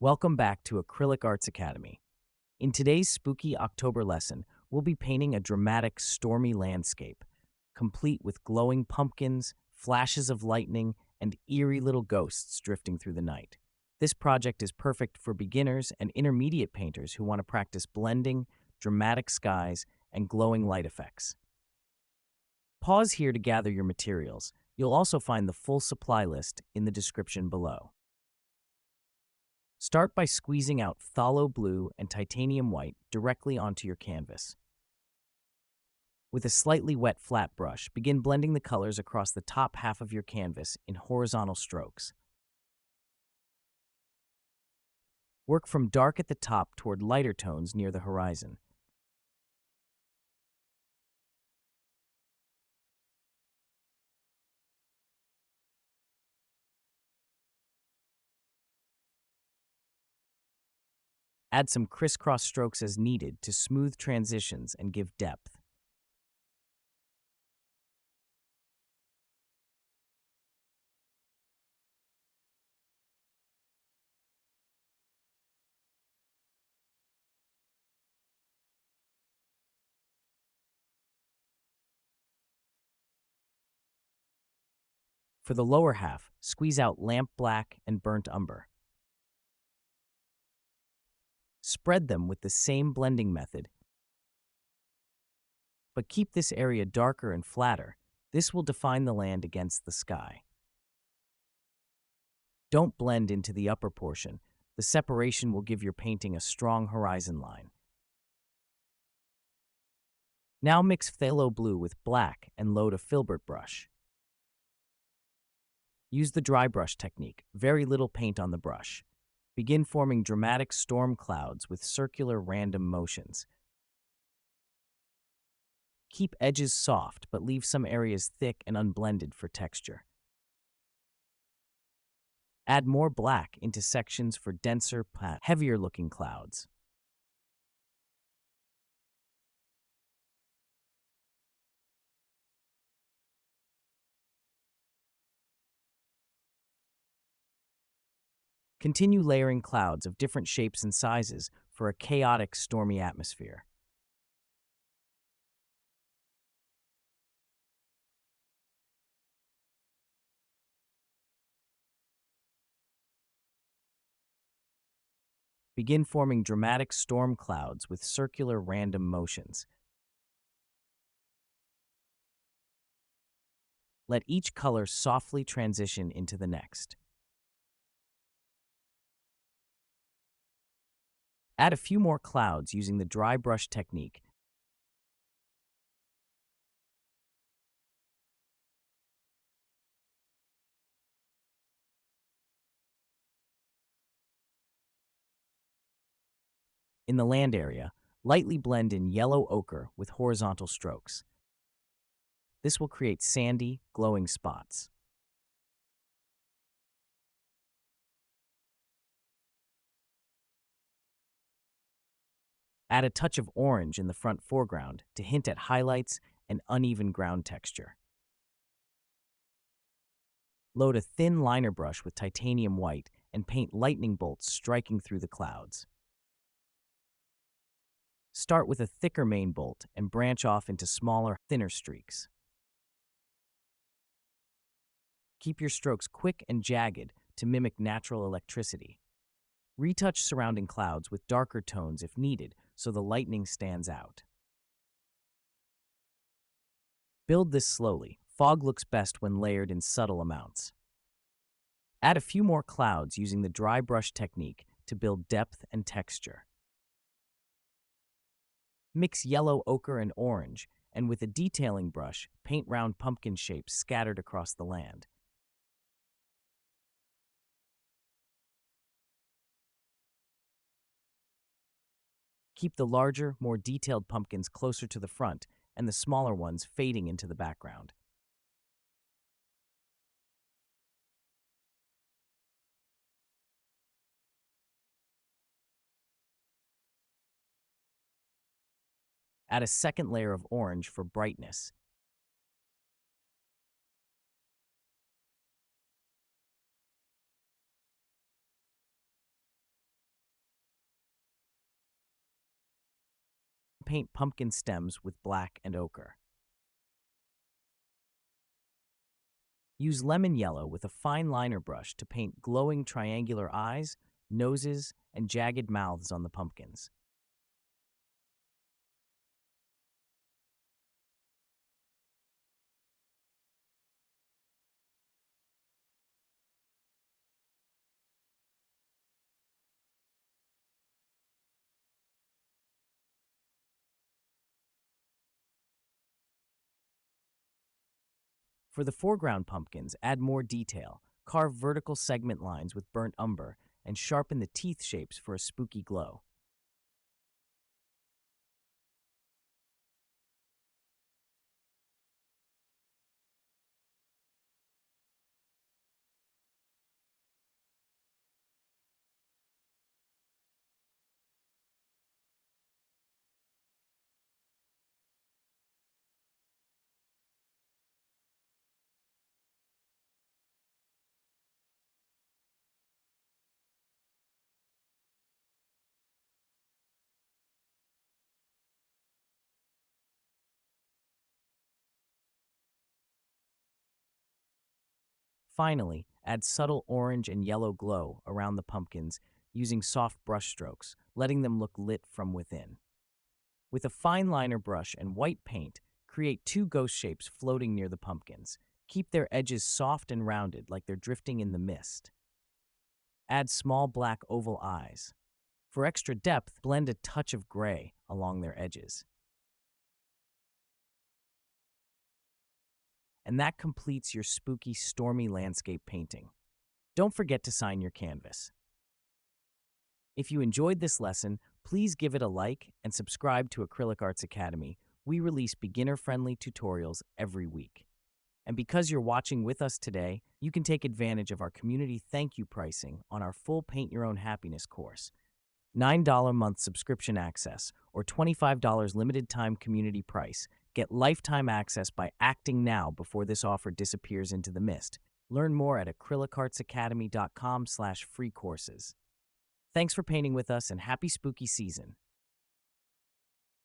Welcome back to Acrylic Arts Academy. In today's spooky October lesson, we'll be painting a dramatic, stormy landscape, complete with glowing pumpkins, flashes of lightning, and eerie little ghosts drifting through the night. This project is perfect for beginners and intermediate painters who want to practice blending, dramatic skies, and glowing light effects. Pause here to gather your materials. You'll also find the full supply list in the description below. Start by squeezing out phthalo blue and titanium white directly onto your canvas. With a slightly wet flat brush, begin blending the colors across the top half of your canvas in horizontal strokes. Work from dark at the top toward lighter tones near the horizon. Add some crisscross strokes as needed to smooth transitions and give depth. For the lower half, squeeze out lamp black and burnt umber. Spread them with the same blending method, but keep this area darker and flatter. This will define the land against the sky. Don't blend into the upper portion. The separation will give your painting a strong horizon line. Now mix phthalo blue with black and load a Filbert brush. Use the dry brush technique, very little paint on the brush. Begin forming dramatic storm clouds with circular random motions. Keep edges soft, but leave some areas thick and unblended for texture. Add more black into sections for denser, heavier-looking clouds. Continue layering clouds of different shapes and sizes for a chaotic, stormy atmosphere. Begin forming dramatic storm clouds with circular random motions. Let each color softly transition into the next. Add a few more clouds using the dry brush technique. In the land area, lightly blend in yellow ochre with horizontal strokes. This will create sandy, glowing spots. Add a touch of orange in the front foreground to hint at highlights and uneven ground texture. Load a thin liner brush with titanium white and paint lightning bolts striking through the clouds. Start with a thicker main bolt and branch off into smaller, thinner streaks. Keep your strokes quick and jagged to mimic natural electricity. Retouch surrounding clouds with darker tones if needed so the lightning stands out. Build this slowly. Fog looks best when layered in subtle amounts. Add a few more clouds using the dry brush technique to build depth and texture. Mix yellow, ochre, and orange, and with a detailing brush, paint round pumpkin shapes scattered across the land. Keep the larger, more detailed pumpkins closer to the front and the smaller ones fading into the background. Add a second layer of orange for brightness. paint pumpkin stems with black and ochre. Use lemon yellow with a fine liner brush to paint glowing triangular eyes, noses, and jagged mouths on the pumpkins. For the foreground pumpkins, add more detail, carve vertical segment lines with burnt umber, and sharpen the teeth shapes for a spooky glow. Finally, add subtle orange and yellow glow around the pumpkins using soft brush strokes, letting them look lit from within. With a fine liner brush and white paint, create two ghost shapes floating near the pumpkins. Keep their edges soft and rounded like they're drifting in the mist. Add small black oval eyes. For extra depth, blend a touch of gray along their edges. And that completes your spooky, stormy landscape painting. Don't forget to sign your canvas. If you enjoyed this lesson, please give it a like and subscribe to Acrylic Arts Academy. We release beginner-friendly tutorials every week. And because you're watching with us today, you can take advantage of our community thank you pricing on our full Paint Your Own Happiness course. $9 month subscription access or $25 limited time community price. Get lifetime access by acting now before this offer disappears into the mist. Learn more at acrylicartsacademy.com/free courses. Thanks for painting with us and happy spooky season.